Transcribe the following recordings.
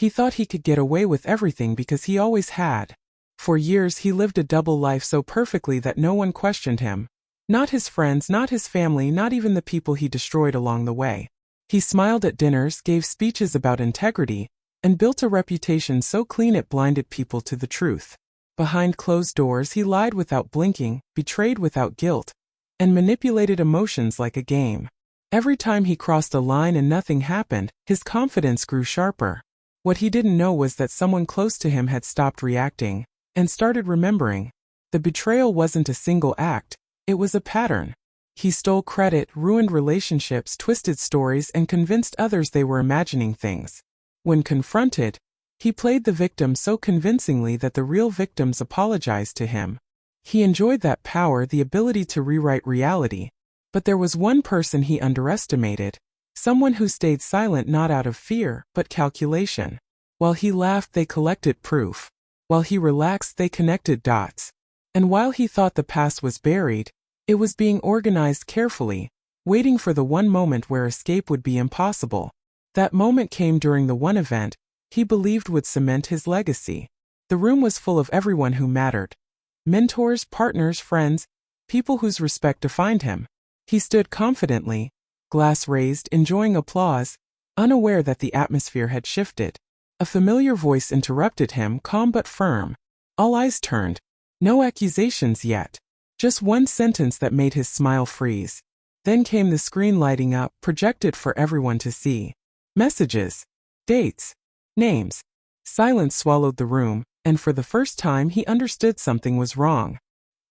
He thought he could get away with everything because he always had. For years he lived a double life so perfectly that no one questioned him. Not his friends, not his family, not even the people he destroyed along the way. He smiled at dinners, gave speeches about integrity, and built a reputation so clean it blinded people to the truth. Behind closed doors he lied without blinking, betrayed without guilt, and manipulated emotions like a game. Every time he crossed a line and nothing happened, his confidence grew sharper. What he didn't know was that someone close to him had stopped reacting and started remembering. The betrayal wasn't a single act, it was a pattern. He stole credit, ruined relationships, twisted stories, and convinced others they were imagining things. When confronted, he played the victim so convincingly that the real victims apologized to him. He enjoyed that power, the ability to rewrite reality. But there was one person he underestimated, someone who stayed silent not out of fear, but calculation. While he laughed, they collected proof. While he relaxed, they connected dots. And while he thought the past was buried, it was being organized carefully, waiting for the one moment where escape would be impossible. That moment came during the one event he believed would cement his legacy. The room was full of everyone who mattered. Mentors, partners, friends, people whose respect defined him. He stood confidently, glass raised, enjoying applause, unaware that the atmosphere had shifted. A familiar voice interrupted him, calm but firm. All eyes turned. No accusations yet. Just one sentence that made his smile freeze. Then came the screen lighting up, projected for everyone to see. Messages. Dates. Names. Silence swallowed the room, and for the first time he understood something was wrong.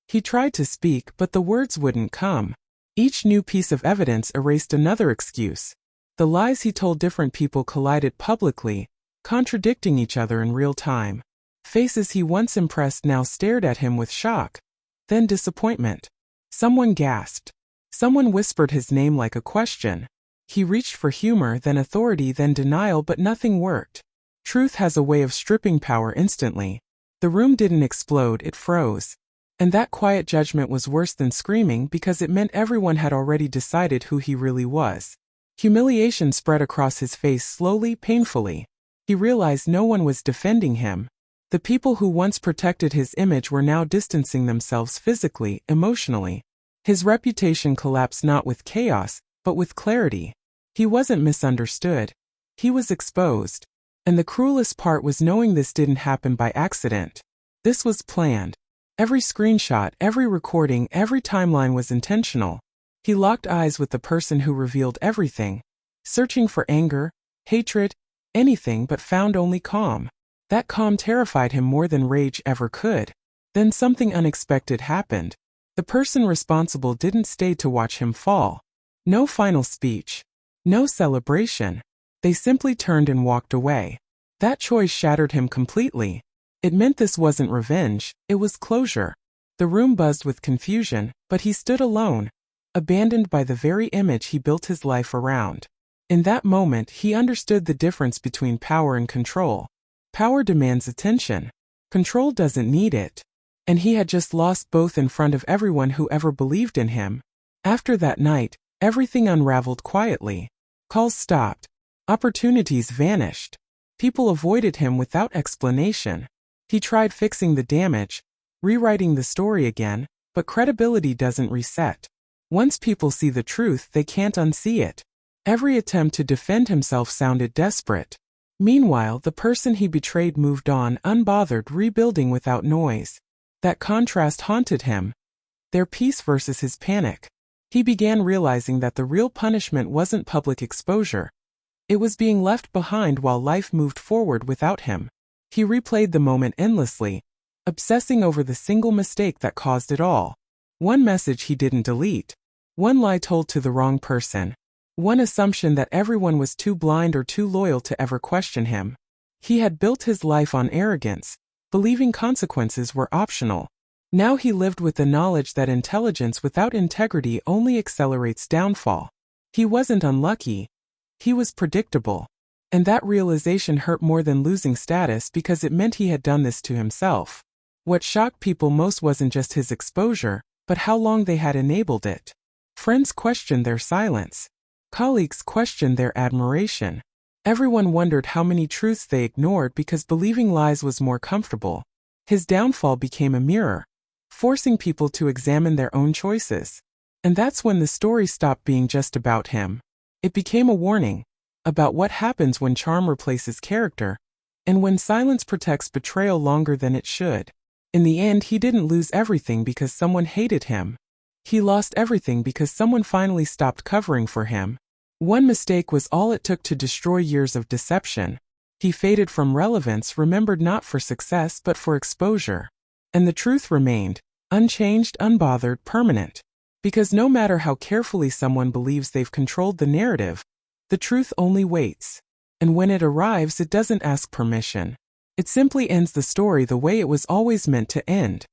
He tried to speak, but the words wouldn't come. Each new piece of evidence erased another excuse. The lies he told different people collided publicly, contradicting each other in real time. Faces he once impressed now stared at him with shock, then disappointment. Someone gasped. Someone whispered his name like a question. He reached for humor, then authority, then denial, but nothing worked. Truth has a way of stripping power instantly. The room didn't explode, it froze. And that quiet judgment was worse than screaming because it meant everyone had already decided who he really was. Humiliation spread across his face slowly, painfully. He realized no one was defending him. The people who once protected his image were now distancing themselves physically, emotionally. His reputation collapsed not with chaos, but with clarity. He wasn't misunderstood. He was exposed. And the cruelest part was knowing this didn't happen by accident. This was planned. Every screenshot, every recording, every timeline was intentional. He locked eyes with the person who revealed everything, searching for anger, hatred, anything, but found only calm. That calm terrified him more than rage ever could. Then something unexpected happened. The person responsible didn't stay to watch him fall. No final speech. No celebration. They simply turned and walked away. That choice shattered him completely. It meant this wasn't revenge, it was closure. The room buzzed with confusion, but he stood alone, abandoned by the very image he built his life around. In that moment, he understood the difference between power and control. Power demands attention. Control doesn't need it. And he had just lost both in front of everyone who ever believed in him. After that night, everything unraveled quietly. Calls stopped. Opportunities vanished. People avoided him without explanation. He tried fixing the damage, rewriting the story again, but credibility doesn't reset. Once people see the truth, they can't unsee it. Every attempt to defend himself sounded desperate. Meanwhile, the person he betrayed moved on, unbothered, rebuilding without noise. That contrast haunted him. Their peace versus his panic. He began realizing that the real punishment wasn't public exposure. It was being left behind while life moved forward without him. He replayed the moment endlessly, obsessing over the single mistake that caused it all. One message he didn't delete. One lie told to the wrong person. One assumption that everyone was too blind or too loyal to ever question him. He had built his life on arrogance, believing consequences were optional. Now he lived with the knowledge that intelligence without integrity only accelerates downfall. He wasn't unlucky. He was predictable. And that realization hurt more than losing status because it meant he had done this to himself. What shocked people most wasn't just his exposure, but how long they had enabled it. Friends questioned their silence. Colleagues questioned their admiration. Everyone wondered how many truths they ignored because believing lies was more comfortable. His downfall became a mirror, forcing people to examine their own choices. And that's when the story stopped being just about him. It became a warning about what happens when charm replaces character, and when silence protects betrayal longer than it should. In the end, he didn't lose everything because someone hated him. He lost everything because someone finally stopped covering for him. One mistake was all it took to destroy years of deception. He faded from relevance, remembered not for success but for exposure. And the truth remained, unchanged, unbothered, permanent. Because no matter how carefully someone believes they've controlled the narrative, the truth only waits. And when it arrives, it doesn't ask permission. It simply ends the story the way it was always meant to end.